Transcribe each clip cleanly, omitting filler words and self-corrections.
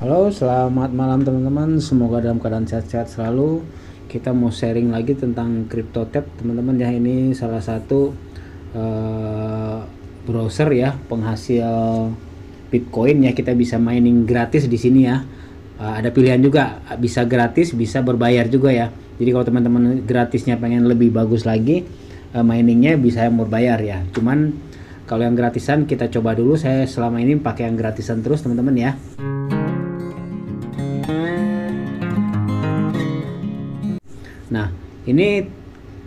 Halo, selamat malam teman-teman. Semoga dalam keadaan sehat-sehat selalu. Kita mau sharing lagi tentang CryptoTab, teman-teman ya. Ini salah satu browser ya, penghasil Bitcoin ya. Kita bisa mining gratis di sini ya. Ada pilihan juga, bisa gratis, bisa berbayar juga ya. Jadi kalau teman-teman gratisnya pengen lebih bagus lagi, miningnya bisa yang berbayar ya. Cuman kalau yang gratisan kita coba dulu. Saya selama ini pakai yang gratisan terus teman-teman ya. Nah, ini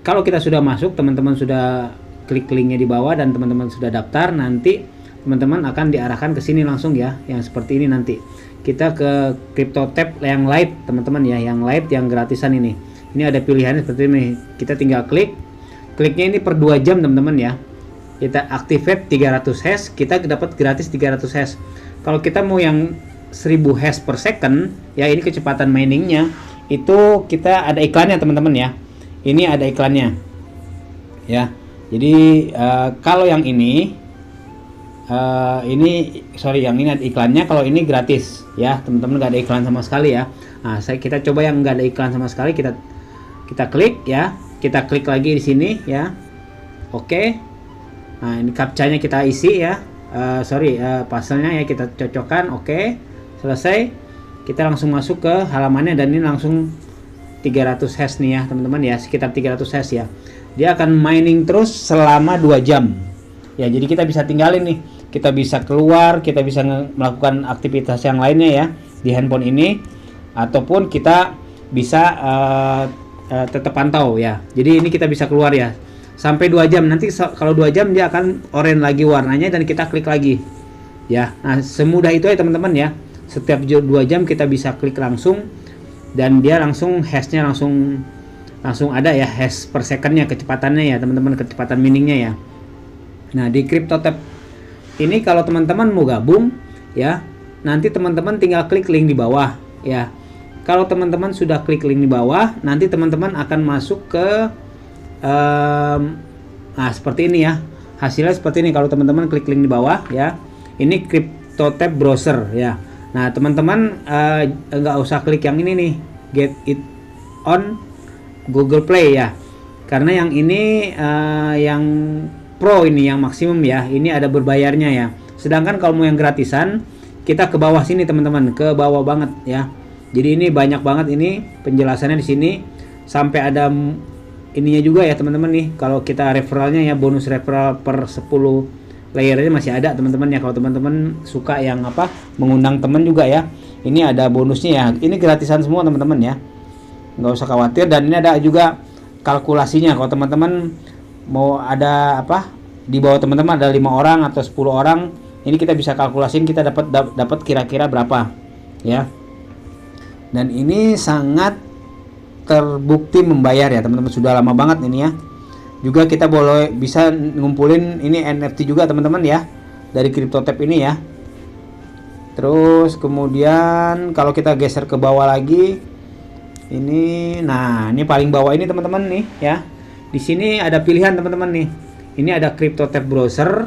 kalau kita sudah masuk, teman-teman sudah klik linknya di bawah dan teman-teman sudah daftar, nanti teman-teman akan diarahkan ke sini langsung ya, yang seperti ini nanti. Kita ke CryptoTab yang light, teman-teman ya, yang light, yang gratisan ini. Ini ada pilihannya seperti ini. Kita tinggal klik. Kliknya ini per 2 jam, teman-teman ya. Kita activate 300 hash, kita dapat gratis 300 hash. Kalau kita mau yang 1000 hash per second, ya ini kecepatan miningnya. Itu kita ada iklannya teman-teman ya. Ini ada iklannya ya. Jadi kalau yang ini yang ini ada iklannya. Kalau ini gratis ya teman-teman, nggak ada iklan sama sekali ya. Nah, kita coba yang nggak ada iklan sama sekali. Kita klik ya. Kita klik lagi di sini ya. Oke. Nah, ini captcha-nya kita isi ya. Puzzle-nya ya kita cocokkan. Oke. Selesai. Kita langsung masuk ke halamannya dan ini langsung 300 hash nih ya teman-teman ya, sekitar 300 hash ya. Dia akan mining terus selama 2 jam ya. Jadi kita bisa tinggalin nih, kita bisa keluar, kita bisa melakukan aktivitas yang lainnya ya di handphone ini, ataupun kita bisa tetap pantau ya. Jadi ini kita bisa keluar ya sampai 2 jam. Nanti kalau 2 jam dia akan oranye lagi warnanya dan kita klik lagi ya. Nah, semudah itu ya teman-teman ya. Setiap 2 jam kita bisa klik langsung dan dia langsung hashnya langsung ada ya, hash per secondnya, kecepatannya ya teman-teman, kecepatan miningnya ya. Nah, di CryptoTab ini kalau teman-teman mau gabung ya, nanti teman-teman tinggal klik link di bawah ya. Kalau teman-teman sudah klik link di bawah, nanti teman-teman akan masuk ke seperti ini ya. Hasilnya seperti ini kalau teman-teman klik link di bawah ya. Ini CryptoTab browser ya. Nah, teman-teman nggak usah klik yang ini nih, get it on Google Play ya, karena yang ini yang pro ini yang maksimum ya, ini ada berbayarnya ya. Sedangkan kalau mau yang gratisan, kita ke bawah sini teman-teman, ke bawah banget ya. Jadi ini banyak banget ini penjelasannya di sini, sampai ada ininya juga ya teman-teman nih. Kalau kita referralnya ya, bonus referral per 10 layernya masih ada teman-teman ya. Kalau teman-teman suka yang mengundang teman juga ya, ini ada bonusnya ya. Ini gratisan semua teman-teman ya, nggak usah khawatir. Dan ini ada juga kalkulasinya. Kalau teman-teman mau ada di bawah teman-teman ada 5 orang atau 10 orang, ini kita bisa kalkulasin kita dapat kira-kira berapa ya. Dan ini sangat terbukti membayar ya teman-teman, sudah lama banget ini ya. Juga kita bisa ngumpulin ini NFT juga teman-teman ya, dari CryptoTab ini ya. Terus kemudian kalau kita geser ke bawah lagi, ini paling bawah ini teman-teman nih ya. Di sini ada pilihan teman-teman nih. Ini ada CryptoTab browser,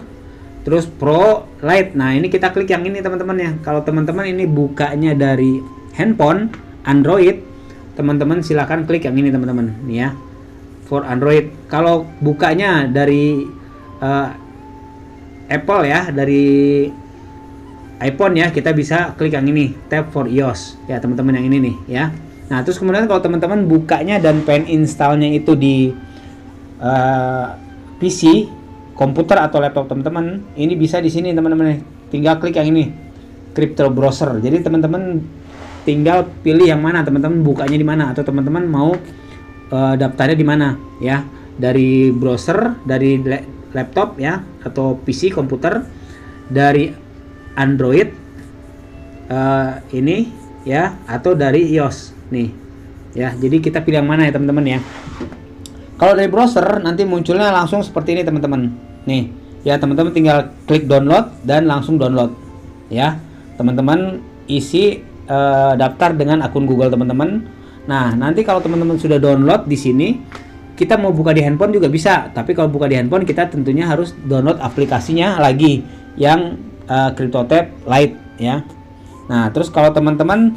terus Pro, Lite. Nah, ini kita klik yang ini teman-teman ya. Kalau teman-teman ini bukanya dari handphone Android, teman-teman silakan klik yang ini teman-teman nih ya. For Android. Kalau bukanya dari Apple ya, dari iPhone ya, kita bisa klik yang ini, tab for iOS ya teman-teman, yang ini nih ya. Nah, terus kemudian kalau teman-teman bukanya dan pengen installnya itu di PC, komputer atau laptop teman-teman, ini bisa di sini teman-teman. Tinggal klik yang ini, Crypto Browser. Jadi teman-teman tinggal pilih yang mana teman-teman bukanya di mana, atau teman-teman mau daftarnya di mana ya, dari browser, dari laptop ya, atau PC komputer, dari Android ini ya, atau dari iOS nih ya. Jadi kita pilih yang mana ya teman-teman ya. Kalau dari browser nanti munculnya langsung seperti ini teman-teman nih ya. Teman-teman tinggal klik download dan langsung download ya. Teman-teman isi daftar dengan akun Google teman-teman. Nah, nanti kalau teman-teman sudah download di sini, kita mau buka di handphone juga bisa. Tapi kalau buka di handphone, kita tentunya harus download aplikasinya lagi yang CryptoTab Lite ya. Nah, terus kalau teman-teman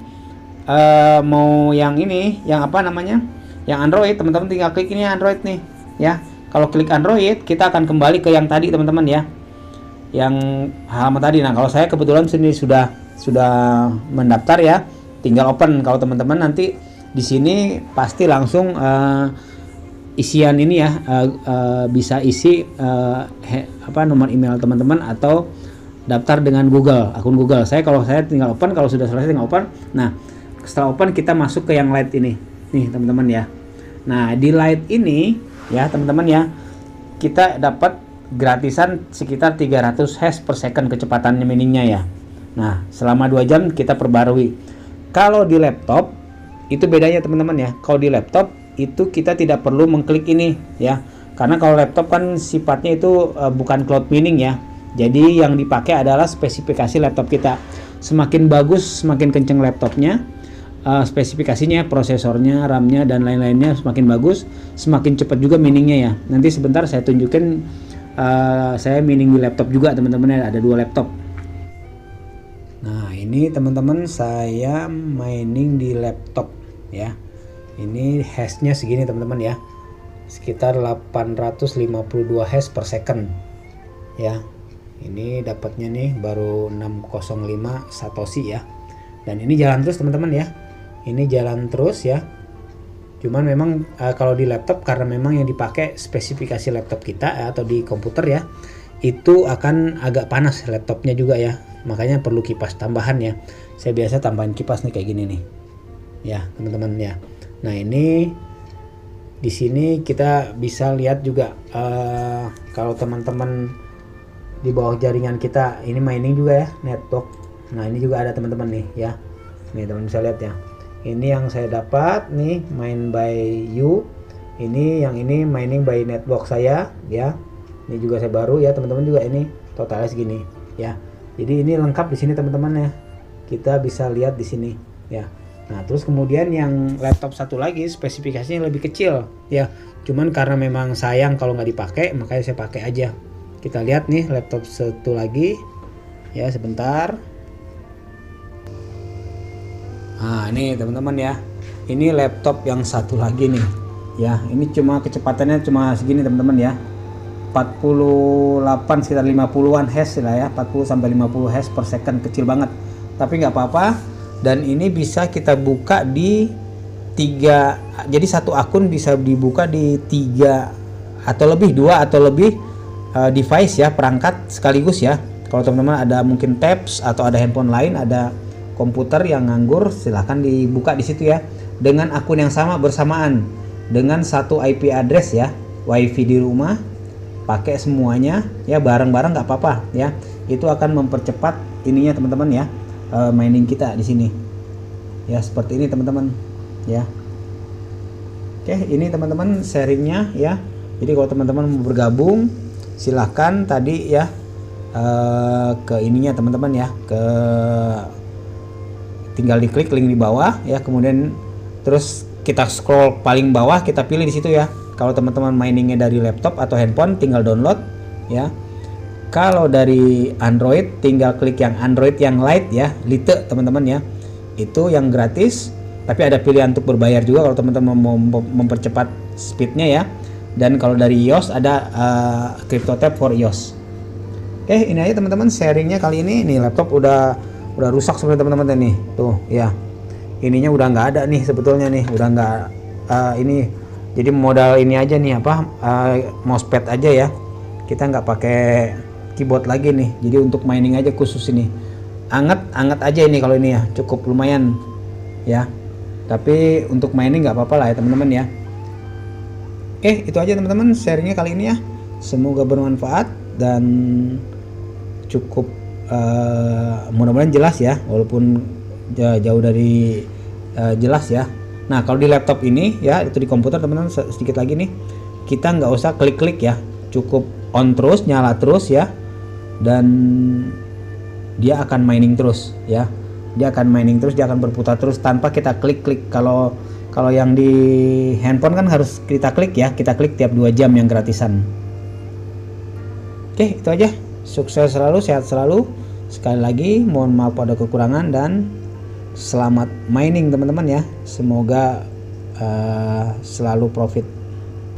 mau yang ini, yang apa namanya, yang Android, teman-teman tinggal klik ini Android nih ya. Kalau klik Android, kita akan kembali ke yang tadi teman-teman ya, yang halaman tadi. Nah, kalau saya kebetulan sini sudah mendaftar ya, tinggal open. Kalau teman-teman nanti di sini pasti langsung isian ini ya, bisa isi nomor email teman-teman atau daftar dengan Google, akun Google. Kalau saya tinggal open, kalau sudah selesai tinggal open. Nah, setelah open kita masuk ke yang Lite ini nih teman-teman ya. Nah, di Lite ini ya teman-teman ya, kita dapat gratisan sekitar 300 hash per second kecepatannya miningnya ya. Nah, selama 2 jam kita perbarui. Kalau di laptop itu bedanya teman-teman ya. Kalau di laptop itu kita tidak perlu mengklik ini ya, karena kalau laptop kan sifatnya itu bukan cloud mining ya. Jadi yang dipakai adalah spesifikasi laptop kita. Semakin bagus, semakin kenceng laptopnya, spesifikasinya, prosesornya, RAM-nya dan lain-lainnya semakin bagus, semakin cepat juga miningnya ya. Nanti sebentar saya tunjukin, saya mining di laptop juga teman-teman ya, ada 2 laptop. Nah, ini teman-teman saya mining di laptop ya. Ini hashnya segini teman-teman ya, sekitar 852 hash per second ya. Ini dapatnya nih baru 605 satoshi ya. Dan ini jalan terus teman-teman ya, ini jalan terus ya. Cuman memang kalau di laptop, karena memang yang dipakai spesifikasi laptop kita atau di komputer ya, itu akan agak panas laptopnya juga ya, makanya perlu kipas tambahan ya. Saya biasa tambahin kipas nih kayak gini nih ya teman-teman ya. Nah, ini di sini kita bisa lihat juga kalau teman-teman di bawah jaringan kita ini mining juga ya, network. Nah, ini juga ada teman-teman nih ya. Nih teman-teman bisa lihat ya. Ini yang saya dapat nih, mine by you. Ini yang ini mining by network saya ya. Ini juga saya baru ya teman-teman juga, ini totalnya segini ya. Jadi ini lengkap di sini teman-teman ya. Kita bisa lihat di sini ya. Nah, terus kemudian yang laptop satu lagi spesifikasinya lebih kecil ya. Cuman karena memang sayang kalau nggak dipakai, makanya saya pakai aja. Kita lihat nih laptop satu lagi ya, sebentar. Nah, ini teman-teman ya. Ini laptop yang satu lagi nih. Ya, ini cuma kecepatannya cuma segini teman-teman ya. 48 sekitar 50-an hash lah ya, 40 sampai 50 hash per second, kecil banget. Tapi nggak apa-apa. Dan ini bisa kita buka di 3, jadi satu akun bisa dibuka di 3 atau lebih, 2 atau lebih device ya, perangkat sekaligus ya. Kalau teman-teman ada mungkin tabs atau ada handphone lain, ada komputer yang nganggur, silahkan dibuka di situ ya, dengan akun yang sama bersamaan dengan satu IP address ya, wifi di rumah, pakai semuanya ya, bareng-bareng nggak apa-apa ya. Itu akan mempercepat ininya teman-teman ya, mining kita di sini ya, seperti ini teman-teman ya. Oke, ini teman-teman sharingnya ya. Jadi kalau teman-teman mau bergabung, silahkan tadi ya ke ininya teman-teman ya, tinggal diklik link di bawah ya, kemudian terus kita scroll paling bawah, kita pilih di situ ya. Kalau teman-teman miningnya dari laptop atau handphone, tinggal download ya. Kalau dari Android, tinggal klik yang Android yang Lite ya, Lite teman-teman ya. Itu yang gratis, tapi ada pilihan untuk berbayar juga kalau teman-teman mau mempercepat speednya ya. Dan kalau dari iOS ada CryptoTab for iOS. Oke, ini aja teman-teman sharingnya kali ini. Nih laptop udah rusak sebenarnya teman-teman nih. Tuh ya. Ininya udah nggak ada nih sebetulnya nih, udah nggak ini. Jadi modal ini aja nih apa, mousepad aja ya. Kita nggak pakai keyboard lagi nih. Jadi untuk mining aja khusus ini. Anget aja ini kalau ini ya, cukup lumayan ya. Tapi untuk mining nggak apa-apa lah ya teman-teman ya. Oke, itu aja teman-teman sharingnya kali ini ya. Semoga bermanfaat dan cukup mudah-mudahan jelas ya, walaupun jauh dari jelas ya. Nah, kalau di laptop ini ya, itu di komputer teman-teman, sedikit lagi nih, kita nggak usah klik-klik ya, cukup on terus, nyala terus ya, dan dia akan mining terus ya. Dia akan mining terus, dia akan berputar terus tanpa kita klik-klik. Kalau yang di handphone kan harus kita klik ya, kita klik tiap 2 jam yang gratisan. Oke, itu aja. Sukses selalu, sehat selalu. Sekali lagi mohon maaf pada kekurangan dan selamat mining teman-teman ya. Semoga selalu profit